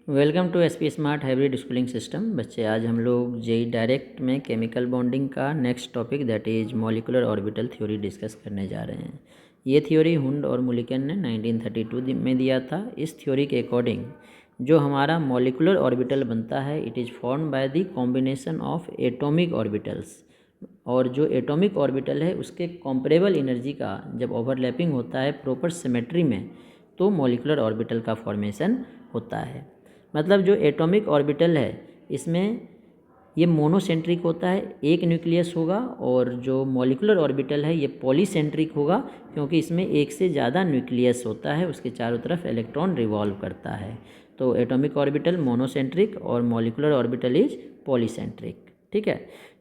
Welcome to SP smart hybrid schooling system. बच्चे, आज हम लोग जेई डायरेक्ट में केमिकल बॉन्डिंग का next topic that is molecular orbital theory discuss करने जा रहे हैं। ये थ्योरी हुंड और मुलिकन ने 1932 में दिया था। इस थ्योरी के अकॉर्डिंग जो हमारा मॉलिक्यूलर ऑर्बिटल बनता है it is form by the combination of atomic orbitals, और जो एटॉमिक ऑर्बिटल है उसके कॉम्परेबल एनर्जी का जब ओवरलैपिंग होता है प्रॉपर सिमेट्री में तो मॉलिक्यूलर ऑर्बिटल का फॉर्मेशन होता है। मतलब जो एटॉमिक ऑर्बिटल है इसमें ये मोनोसेंट्रिक होता है, एक न्यूक्लियस होगा, और जो मॉलिक्यूलर ऑर्बिटल है ये पॉलीसेंट्रिक होगा क्योंकि इसमें एक से ज़्यादा न्यूक्लियस होता है, उसके चारों तरफ इलेक्ट्रॉन रिवॉल्व करता है। तो एटॉमिक ऑर्बिटल मोनोसेंट्रिक और मॉलिक्यूलर ऑर्बिटल इज पॉलीसेंट्रिक। ठीक है।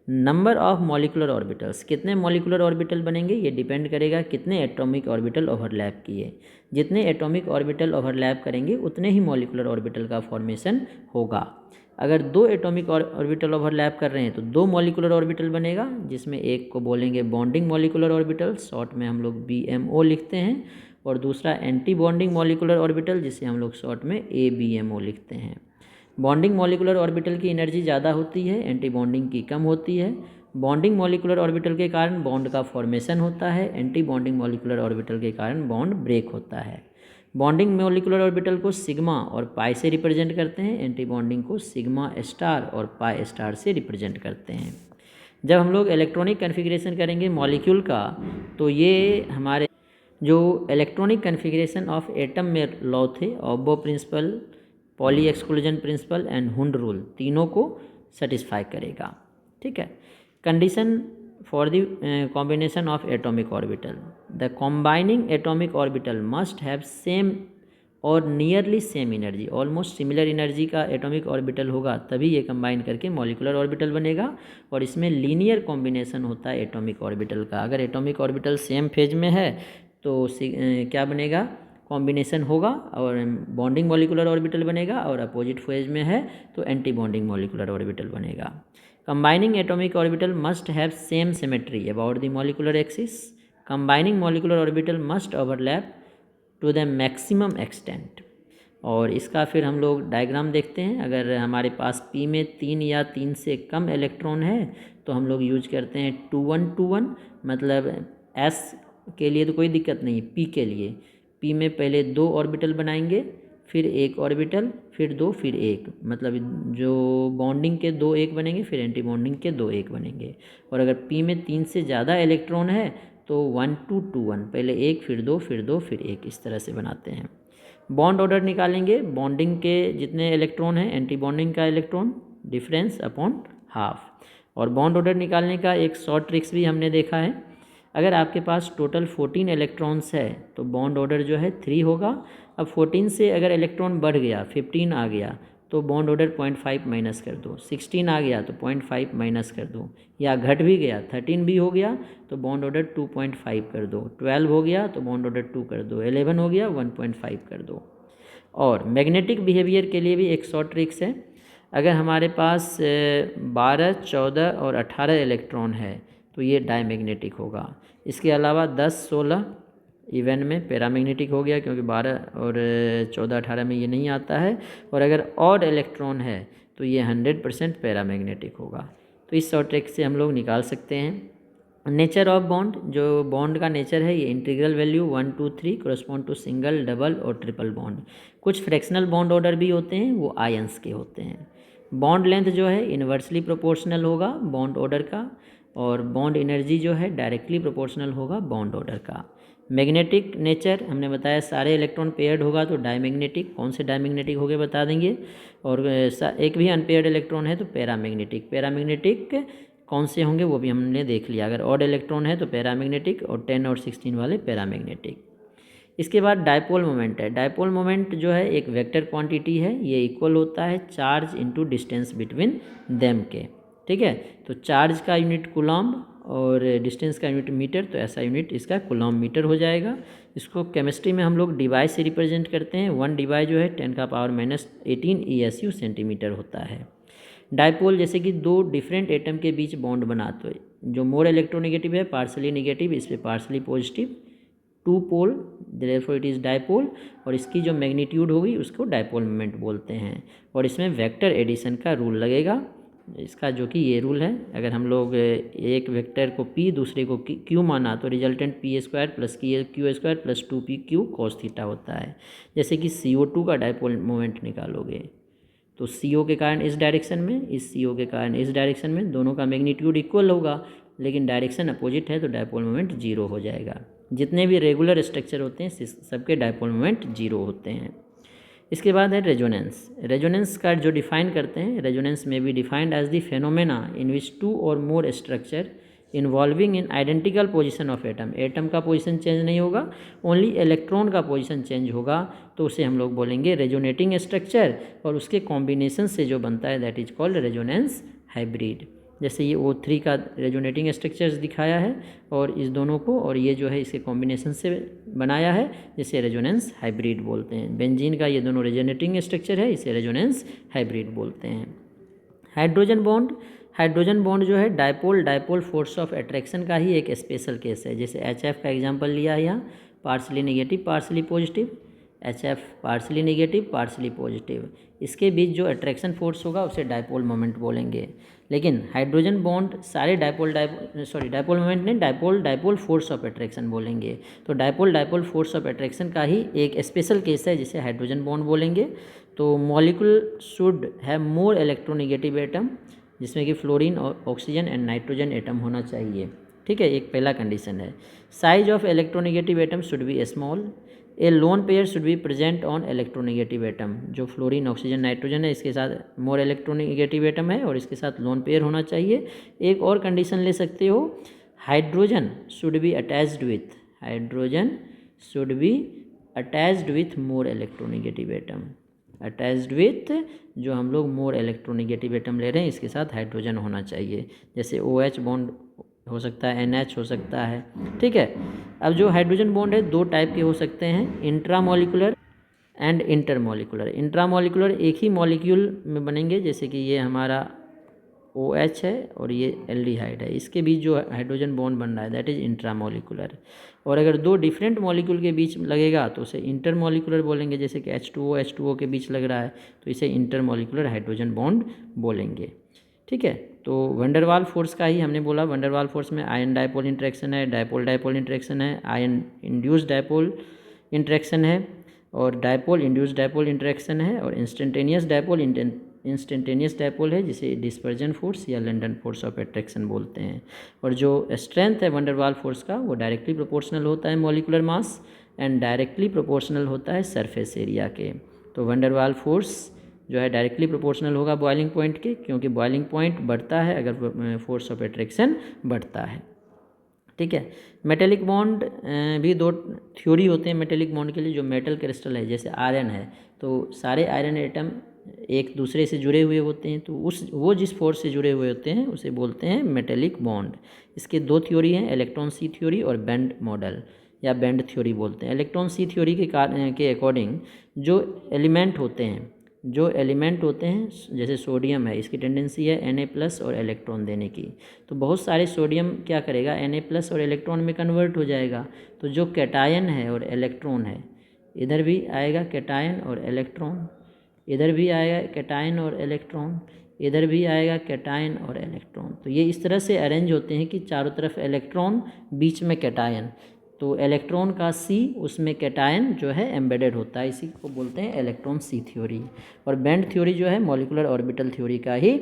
नंबर ऑफ मॉलिक्यूलर ऑर्बिटल्स, कितने मॉलिक्यूलर ऑर्बिटल बनेंगे ये डिपेंड करेगा कितने एटॉमिक ऑर्बिटल ओवरलैप किए। जितने एटॉमिक ऑर्बिटल ओवरलैप करेंगे उतने ही मॉलिक्यूलर ऑर्बिटल का फॉर्मेशन होगा। अगर दो एटॉमिक ऑर्बिटल ओवरलैप कर रहे हैं तो दो मॉलिक्यूलर ऑर्बिटल बनेगा, जिसमें एक को बोलेंगे बॉन्डिंग मॉलिक्यूलर ऑर्बिटल, शॉर्ट में हम लोग BMO लिखते हैं, और दूसरा एंटी बॉन्डिंग मॉलिक्यूलर ऑर्बिटल जिसे हम लोग शॉर्ट में ABMO लिखते हैं। बॉन्डिंग मॉलिक्यूलर ऑर्बिटल की एनर्जी ज़्यादा होती है, एंटी बॉन्डिंग की कम होती है। बॉन्डिंग मॉलिक्यूलर ऑर्बिटल के कारण बॉन्ड का फॉर्मेशन होता है, एंटी बॉन्डिंग मॉलिक्यूलर ऑर्बिटल के कारण बॉन्ड ब्रेक होता है। बॉन्डिंग मॉलिक्यूलर ऑर्बिटल को सिग्मा और पाई से रिप्रेजेंट करते हैं, एंटी बॉन्डिंग को सिग्मा स्टार और पाई स्टार से रिप्रेजेंट करते हैं। जब हम लोग इलेक्ट्रॉनिक कन्फिग्रेशन करेंगे मॉलिक्यूल का तो ये हमारे जो इलेक्ट्रॉनिक कन्फिग्रेशन ऑफ एटम में लॉ थे, aufbau principle, Pauli exclusion principle and Hund rule, तीनों को सेटिस्फाई करेगा। ठीक है। Condition for the combination of atomic orbital, the combining atomic orbital must have same और nearly same energy, almost similar energy का atomic orbital होगा तभी ये कंबाइन करके मॉलिक्यूलर ऑर्बिटल बनेगा। और इसमें लीनियर कॉम्बिनेशन होता है एटॉमिक ऑर्बिटल का। अगर एटॉमिक ऑर्बिटल सेम फेज में है तो क्या बनेगा, कॉम्बिनेशन होगा, और बॉन्डिंग मॉलिक्यूलर ऑर्बिटल बनेगा, और अपोजिट फेज में है तो एंटी बॉन्डिंग मॉलिक्यूलर ऑर्बिटल बनेगा। Combining atomic orbital must have same symmetry about the molecular axis. Combining molecular orbital must overlap to the maximum extent. और इसका फिर हम लोग डायग्राम देखते हैं। अगर हमारे पास P में 3 या 3 से कम इलेक्ट्रॉन है तो हम लोग यूज करते हैं 2-1-2-1, मतलब S के लिए तो कोई दिक्कत नहीं, P के लिए P में पहले 2 ऑर्बिटल बनाएंगे, फिर एक ऑर्बिटल, फिर 2, फिर एक, मतलब जो बॉन्डिंग के 2 एक बनेंगे, फिर एंटी बॉन्डिंग के 2 एक बनेंगे। और अगर P में 3 से ज़्यादा इलेक्ट्रॉन है तो 1-2-2-1, पहले एक, फिर 2, फिर 2, फिर एक, इस तरह से बनाते हैं। बॉन्ड ऑर्डर निकालेंगे, बॉन्डिंग के जितने इलेक्ट्रॉन हैं एंटी बॉन्डिंग का इलेक्ट्रॉन डिफरेंस अपॉन हाफ। और बॉन्ड ऑर्डर निकालने का एक शॉर्ट ट्रिक्स भी हमने देखा है। अगर आपके पास टोटल 14 इलेक्ट्रॉन्स है तो बॉन्ड ऑर्डर जो है 3 होगा। अब 14 से अगर इलेक्ट्रॉन बढ़ गया, 15 आ गया तो बॉन्ड ऑर्डर 0.5 माइनस कर दो, 16 आ गया तो 0.5 माइनस कर दो, या घट भी गया 13 भी हो गया तो बॉन्ड ऑर्डर 2.5 कर दो, 12 हो गया तो बॉन्ड ऑर्डर 2 कर दो, 11 हो गया 1.5 कर दो। और मैग्नेटिक बिहेवियर के लिए भी एक शॉर्ट ट्रिक्स है। अगर हमारे पास 12, 14 और 18 इलेक्ट्रॉन है तो ये डायमैग्नेटिक होगा। इसके अलावा 10, 16 इवन में पैरामैग्नेटिक हो गया क्योंकि 12 और 14, 18 में ये नहीं आता है। और अगर ऑड इलेक्ट्रॉन है तो ये 100% पैरामैग्नेटिक होगा। तो इस शॉर्ट ट्रिक से हम लोग निकाल सकते हैं। नेचर ऑफ बॉन्ड, जो बॉन्ड का नेचर है ये integral value 1, 2, 3 correspond to single, double और ट्रिपल बॉन्ड। कुछ फ्रैक्शनल बॉन्ड ऑर्डर भी होते हैं, वो आयंस के होते हैं। बॉन्ड लेंथ जो है इन्वर्सली प्रोपोर्शनल होगा बॉन्ड ऑर्डर का, और बॉन्ड एनर्जी जो है डायरेक्टली प्रोपोर्शनल होगा बॉन्ड ऑर्डर का। मैग्नेटिक नेचर हमने बताया, सारे इलेक्ट्रॉन पेयर्ड होगा तो डायमैग्नेटिक, कौन से डायमैग्नेटिक हो गए बता देंगे। और एक भी अनपेयर्ड इलेक्ट्रॉन है तो पैरामैग्नेटिक। पैरामैग्नेटिक कौन से होंगे वो भी हमने देख लिया। अगर ऑड इलेक्ट्रॉन है तो पैरामैग्नेटिक, और 10 और 16 वाले पैरामैग्नेटिक। इसके बाद डायपोल मोमेंट है। डायपोल मोमेंट जो है एक वेक्टर क्वांटिटी है, ये इक्वल होता है charge into distance between them के। ठीक है। तो चार्ज का यूनिट कूलॉम्ब और डिस्टेंस का यूनिट मीटर, तो ऐसा यूनिट इसका कूलॉम्ब मीटर हो जाएगा। इसको केमिस्ट्री में हम लोग डिवाई से रिप्रेजेंट करते हैं। 1 डिवाई जो है 10⁻⁻18 ESU सेंटीमीटर होता है। डायपोल जैसे कि दो डिफरेंट एटम के बीच बॉन्ड बनाते हैं। जो मोर इलेक्ट्रोनेगेटिव है पार्सली नेगेटिव, इस पर partially positive, two pole, therefore it is dipole, और इसकी जो मैग्नीट्यूड होगी उसको डायपोल मोमेंट बोलते हैं। और इसमें वेक्टर एडिशन का रूल लगेगा, इसका जो कि ये रूल है, अगर हम लोग एक वेक्टर को p दूसरे को q माना तो resultant P square plus Q square plus 2p q cos theta होता है। जैसे कि CO2 का डायपोल मोमेंट निकालोगे तो CO के कारण इस डायरेक्शन में, इस CO के कारण इस डायरेक्शन में, दोनों का मैग्नीट्यूड इक्वल होगा, लेकिन डायरेक्शन अपोजिट है तो डायपोल मोमेंट जीरो हो जाएगा। जितने भी रेगुलर स्ट्रक्चर होते हैं सबके डायपोल मोमेंट जीरो होते हैं। इसके बाद है रेजोनेंस। रेजोनेंस का जो डिफाइन करते हैं, रेजोनेंस में be defined as the phenomena in which two और more structure involving in identical position of atom. Atom का पोजीशन चेंज नहीं होगा, ओनली इलेक्ट्रॉन का पोजीशन चेंज होगा, तो उसे हम लोग बोलेंगे रेजोनेटिंग स्ट्रक्चर, और उसके कॉम्बिनेशन से जो बनता है that is called resonance hybrid. जैसे ये O3 का रेजोनेटिंग स्ट्रक्चर्स दिखाया है और इस दोनों को, और ये जो है इसके कॉम्बिनेशन से बनाया है, जिसे रेजोनेंस हाइब्रिड बोलते हैं। बेंजीन का ये दोनों रेजोनेटिंग स्ट्रक्चर है, इसे रेजोनेंस हाइब्रिड बोलते हैं। हाइड्रोजन बॉन्ड, हाइड्रोजन बॉन्ड जो है डायपोल फोर्स ऑफ अट्रैक्शन का ही एक स्पेशल केस है। जैसे HF का एग्जांपल लिया है यहाँ, partially negative partially positive, HF partially negative partially positive, इसके बीच जो अट्रैक्शन फोर्स होगा उसे डायपोल मोमेंट बोलेंगे। लेकिन हाइड्रोजन बॉन्ड सारे डायपोल मोमेंट नहीं, डायपोल फोर्स ऑफ अट्रैक्शन बोलेंगे। तो डायपोल फोर्स ऑफ अट्रैक्शन का ही एक स्पेशल केस है जिसे हाइड्रोजन बॉन्ड बोलेंगे। तो molecule should have more electronegative atom, जिसमें कि फ्लोरीन और ऑक्सीजन एंड नाइट्रोजन एटम होना चाहिए। ठीक है, एक पहला कंडीशन है। Size of electronegative atom should be small, A lone pair should be present on electronegative atom. जो फ्लोरीन ऑक्सीजन नाइट्रोजन है इसके साथ मोर इलेक्ट्रोनेगेटिव एटम है और इसके साथ लोन पेयर होना चाहिए। एक और कंडीशन ले सकते हो, hydrogen should be attached with, hydrogen should be attached with more electronegative atom, attached with जो हम लोग मोर इलेक्ट्रोनेगेटिव एटम ले रहे हैं इसके साथ हाइड्रोजन होना चाहिए। जैसे OH बॉन्ड हो सकता है, NH हो सकता है। ठीक है, अब जो हाइड्रोजन बॉन्ड है दो टाइप के हो सकते हैं, इंट्रामोलिकुलर एंड इंटरमोलिकुलर। इंट्रामोलिकुलर एक ही मॉलिक्यूल में बनेंगे, जैसे कि ये हमारा OH है और ये एल्डिहाइड है, इसके बीच जो हाइड्रोजन बॉन्ड बन रहा है दैट इज इंट्रामोलिकुलर। और अगर दो डिफरेंट मॉलिक्यूल के बीच लगेगा तो उसे इंटरमोलिकुलर बोलेंगे। जैसे कि H2O के बीच लग रहा है तो इसे इंटरमोलिकुलर हाइड्रोजन बॉन्ड बोलेंगे। ठीक है, तो वंडरवाल फोर्स का ही हमने बोला, वंडरवाल फोर्स में आयन डायपोल इंटरेक्शन है, डायपोल इंटरेक्शन है, आयन इंड्यूस डायपोल इंटरेक्शन है, और डायपोल इंड्यूस डायपोल इंटरेक्शन है, और इंस्टेंटेनियस डायपोल है जिसे डिस्पर्जन फोर्स या लंडन फोर्स ऑफ अट्रैक्शन बोलते हैं। और जो स्ट्रेंथ है वंडरवाल फोर्स का वो डायरेक्टली प्रोपोर्शनल होता है molecular mass and directly proportional होता है सरफेस एरिया के। तो वंडरवाल फोर्स जो है डायरेक्टली प्रोपोर्शनल होगा बॉइलिंग पॉइंट के, क्योंकि बॉइलिंग पॉइंट बढ़ता है अगर फोर्स ऑफ अट्रैक्शन बढ़ता है। ठीक है, मेटेलिक बॉन्ड भी दो थ्योरी होते हैं मेटेलिक बॉन्ड के लिए। जो मेटल क्रिस्टल है जैसे आयरन है तो सारे आयरन एटम एक दूसरे से जुड़े हुए होते हैं, तो वो जिस फोर्स से जुड़े हुए होते हैं उसे बोलते हैं मेटेलिक बॉन्ड। इसके दो थ्योरी हैं, इलेक्ट्रॉन सी थ्योरी और बैंड मॉडल या बैंड थ्योरी बोलते हैं। इलेक्ट्रॉन सी थ्योरी के अकॉर्डिंग जो एलिमेंट होते हैं जैसे सोडियम है, इसकी टेंडेंसी है Na+ और इलेक्ट्रॉन देने की। तो बहुत सारे सोडियम क्या करेगा, Na+ और इलेक्ट्रॉन में कन्वर्ट हो जाएगा। तो जो कैटायन है और इलेक्ट्रॉन है, इधर भी आएगा कैटायन और इलेक्ट्रॉन, इधर भी आएगा कैटायन और इलेक्ट्रॉन, इधर भी आएगा कैटायन और इलेक्ट्रॉन। तो ये इस तरह से अरेंज होते हैं कि चारों तरफ इलेक्ट्रॉन, बीच में कैटायन। तो इलेक्ट्रॉन का C उसमें कैटायन जो है एम्बेडेड होता है, इसी को बोलते हैं इलेक्ट्रॉन सी थ्योरी। और बैंड थ्योरी जो है मॉलिकुलर ऑर्बिटल थ्योरी का ही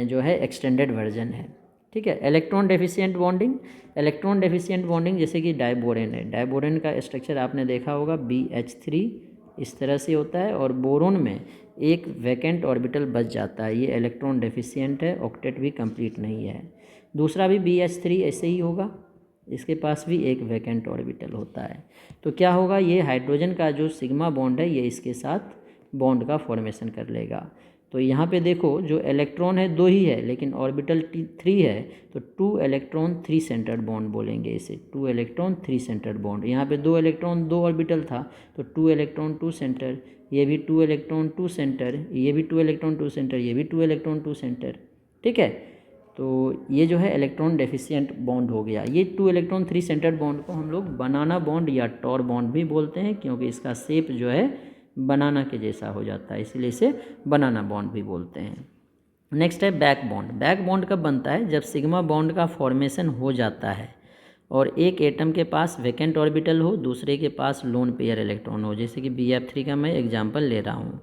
जो है एक्सटेंडेड वर्जन है। ठीक है, इलेक्ट्रॉन डेफिशिएंट बॉन्डिंग जैसे कि डायबोरेन है, डायबोरेन का स्ट्रक्चर आपने देखा होगा BH3 इस तरह से होता है, और बोरोन में एक वैकेंट ऑर्बिटल बच जाता है, ये इलेक्ट्रॉन डेफिशिएंट है, ऑक्टेट भी कंप्लीट नहीं है। दूसरा भी BH3 ऐसे ही होगा, इसके पास भी एक वैकेंट ऑर्बिटल होता है। तो क्या होगा, ये हाइड्रोजन का जो सिग्मा बॉन्ड है ये इसके साथ बॉन्ड का फॉर्मेशन कर लेगा। तो यहाँ पे देखो जो इलेक्ट्रॉन है दो ही है लेकिन ऑर्बिटल 3 है, तो 2 इलेक्ट्रॉन 3 सेंटर्ड बॉन्ड बोलेंगे इसे, 2 इलेक्ट्रॉन 3 सेंटर्ड बॉन्ड। यहाँ पे 2 इलेक्ट्रॉन 2 ऑर्बिटल था तो 2 इलेक्ट्रॉन 2 सेंटर, ये भी 2 इलेक्ट्रॉन 2 सेंटर, ये भी 2 इलेक्ट्रॉन 2 सेंटर, ये भी 2 इलेक्ट्रॉन 2 सेंटर। ठीक है, तो ये जो है इलेक्ट्रॉन डेफिशिएंट बॉन्ड हो गया। ये 2 इलेक्ट्रॉन 3 सेंटर्ड बॉन्ड को हम लोग बनाना बॉन्ड या टॉर बॉन्ड भी बोलते हैं, क्योंकि इसका शेप जो है बनाना के जैसा हो जाता है, इसलिए इसे बनाना बॉन्ड भी बोलते हैं। नेक्स्ट है बैक बॉन्ड। बैक बॉन्ड कब बनता है? जब सिग्मा बॉन्ड का फॉर्मेशन हो जाता है और एक एटम के पास वैकेंट ऑर्बिटल हो, दूसरे के पास लोन पेयर इलेक्ट्रॉन हो। जैसे कि Bf3 का मैं एग्जांपल ले रहा हूँ,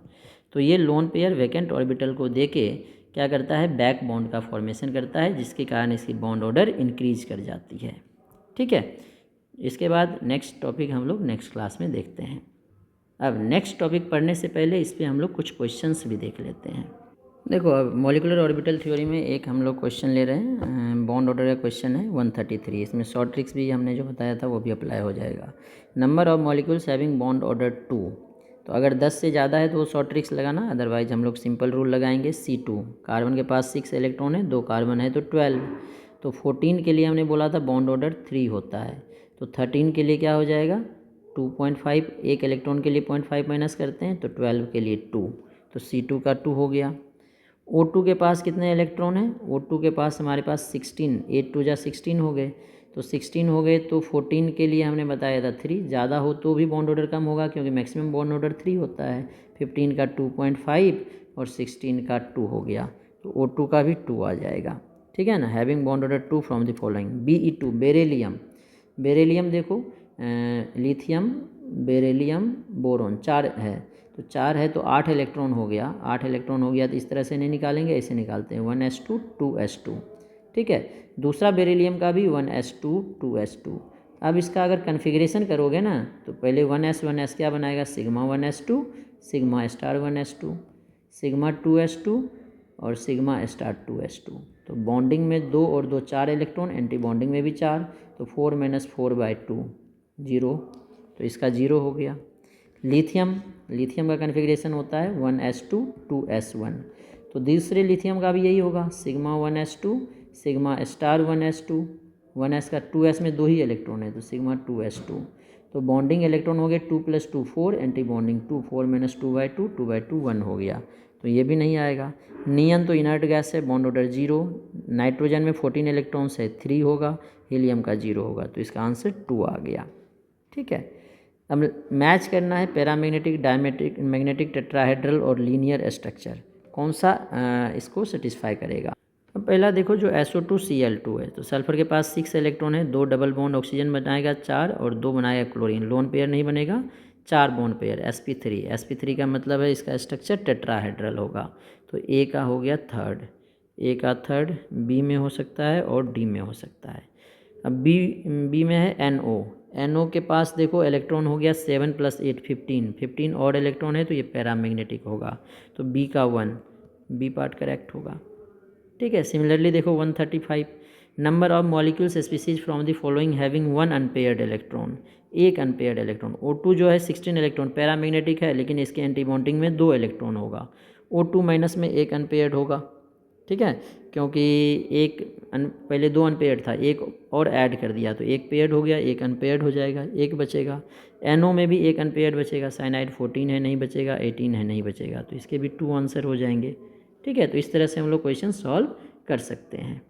तो ये लोन पेयर वैकेंट ऑर्बिटल को देके क्या करता है? बैक बॉन्ड का फॉर्मेशन करता है, जिसके कारण इसकी बॉन्ड ऑर्डर इंक्रीज कर जाती है। ठीक है, इसके बाद नेक्स्ट टॉपिक हम लोग नेक्स्ट क्लास में देखते हैं। अब नेक्स्ट टॉपिक पढ़ने से पहले इस पर हम लोग कुछ क्वेश्चंस भी देख लेते हैं। देखो, अब मॉलिकुलर ऑर्बिटल थ्योरी में एक हम लोग क्वेश्चन ले रहे हैं, बॉन्ड ऑर्डर का क्वेश्चन है 133। इसमें शॉर्ट ट्रिक्स भी हमने जो बताया था वो भी अप्लाई हो जाएगा। Number of molecules having bond order 2, तो अगर 10 से ज़्यादा है तो शॉर्ट ट्रिक्स लगाना, अदरवाइज हम लोग सिंपल रूल लगाएंगे। C2, कार्बन के पास 6 इलेक्ट्रॉन है, 2 कार्बन है तो 12। तो 14 के लिए हमने बोला था बॉन्ड ऑर्डर 3 होता है, तो 13 के लिए क्या हो जाएगा? 2.5, एक इलेक्ट्रॉन के लिए 0.5 माइनस करते हैं तो 12 के लिए 2, तो C2 का 2 हो गया। O2 के पास कितने इलेक्ट्रॉन हैं? O2 के पास हमारे पास 16, 8 2 जा 16 हो गए, तो 16 हो गए, तो 14 के लिए हमने बताया था 3, ज़्यादा हो तो भी बॉन्ड ऑर्डर कम होगा क्योंकि मैक्सिमम बॉन्ड ऑर्डर 3 होता है। 15 का 2.5 और 16 का 2 हो गया, तो O2 का भी 2 आ जाएगा। ठीक है ना। Having bond order 2 from the following. Be2 beryllium, beryllium देखो लिथियम, बेरेलियम, बोरोन, 4 है, तो 4 है तो 8 इलेक्ट्रॉन हो गया। 8 इलेक्ट्रॉन हो गया तो इस तरह से नहीं निकालेंगे, ऐसे निकालते हैं 1s2 2s2। ठीक है, दूसरा बेरिलियम का भी 1s2 2s2। अब इसका अगर कन्फिग्रेशन करोगे ना तो पहले 1s क्या बनाएगा? Sigma 1s2, sigma star 1s2, sigma 2s2 और सिग्मा स्टार 2s2। तो बॉन्डिंग में 2 और 2 4 इलेक्ट्रॉन, एंटी बॉन्डिंग में भी 4, तो 4 - 4/2 0, तो इसका 0 हो गया। लिथियम, लिथियम का कन्फिग्रेशन होता है 1s2 2s1, तो दूसरे लिथियम का भी यही होगा, sigma 1s2 sigma star 1s2। 1s का 2s में 2 ही इलेक्ट्रॉन है तो सिग्मा 2s2। तो बॉन्डिंग इलेक्ट्रॉन हो गए 2 + 2 4, एंटी बॉन्डिंग 2, 4 - 2/2 2/2 1 हो गया, तो ये भी नहीं आएगा। नियन तो इनर्ट गैस है, बॉन्ड ऑर्डर 0। नाइट्रोजन में 14 इलेक्ट्रॉन्स है, 3 होगा। हीलियम का 0 होगा, तो इसका आंसर 2 आ गया। ठीक है, अब मैच करना है पैरामैग्नेटिक, डायमेट्रिक, मैग्नेटिक, टेट्राहेड्रल और लीनियर स्ट्रक्चर, कौन सा इसको सेटिस्फाई करेगा। अब पहला देखो, जो SO2Cl2 है, तो सल्फर के पास 6 इलेक्ट्रॉन है, 2 डबल बॉन्ड ऑक्सीजन बनाएगा 4 और 2 बनाएगा क्लोरीन, लोन पेयर नहीं बनेगा, 4 बॉन्ड पेयर sp3। sp3 का मतलब है इसका स्ट्रक्चर टेट्राहेड्रल होगा, तो ए का हो गया थर्ड, ए का थर्ड, बी में हो सकता है और डी में हो सकता है। अब बी में है NO के पास देखो इलेक्ट्रॉन हो गया 7 + 8 15 और इलेक्ट्रॉन है, तो ये पैरामैग्नेटिक होगा, तो बी का 1, बी पार्ट करेक्ट होगा। ठीक है, सिमिलरली देखो 135, number of molecules species from the following having 1 unpaired electron, एक अनपेयर्ड इलेक्ट्रॉन। O2 जो है 16 इलेक्ट्रॉन पैरामैग्नेटिक है, लेकिन इसके एंटी बॉन्डिंग में 2 इलेक्ट्रॉन होगा। O2 माइनस में एक अनपेयर्ड होगा। ठीक है, क्योंकि एक पहले 2 अनपेयर्ड था, एक और ऐड कर दिया तो एक पेयर्ड हो गया, एक अनपेयर्ड हो जाएगा, एक बचेगा। NO में भी एक अनपेयर्ड बचेगा, साइनाइड 14 है नहीं बचेगा, 18 है नहीं बचेगा, तो इसके भी 2 आंसर हो जाएंगे। ठीक है, तो इस तरह से हम लोग क्वेश्चन सॉल्व कर सकते हैं।